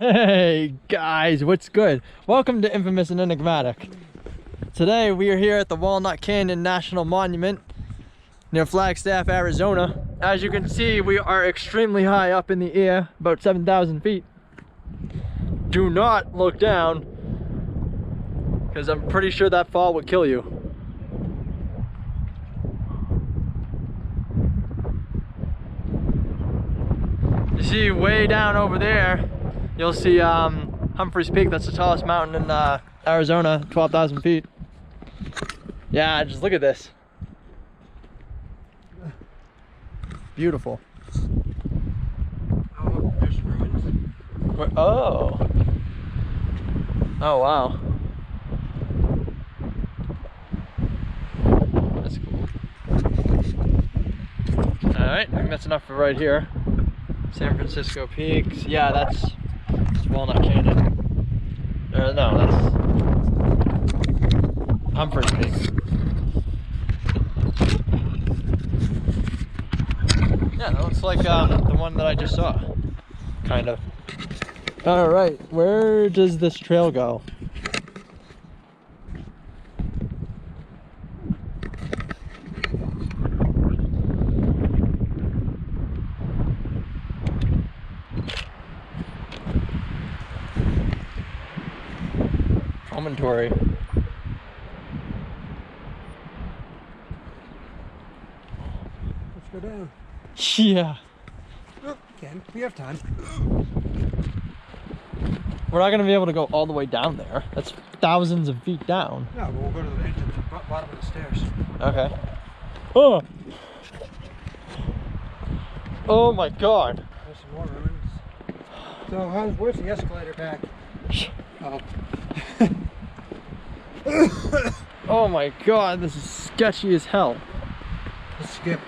Hey guys, what's good? Welcome to Infamous and Enigmatic. Today we are here at the Walnut Canyon National Monument near Flagstaff, Arizona. As you can see, we are extremely high up in the air, about 7,000 feet. Do not look down, because I'm pretty sure that fall would kill you. You see way down over there, you'll see Humphreys Peak. That's the tallest mountain in Arizona, 12,000 feet. Yeah, just look at this. Beautiful. Oh, there's ruins. Oh. Oh, wow. That's cool. Alright, I think that's enough for right here. San Francisco Peaks. Yeah, that's Walnut Canyon. No, that's Humphreys Peak. Yeah, that looks like the one that I just saw. Kind of. Alright, where does this trail go? Promontory. Let's go down. Yeah. Oh, Ken, we have time. We're not gonna be able to go all the way down there. That's thousands of feet down. No, but we'll go to the edge of the bottom of the stairs. Okay. Oh! Oh my god. There's some more ruins. So, where's the escalator back? Oh. Oh my god, this is sketchy as hell. Let's skip.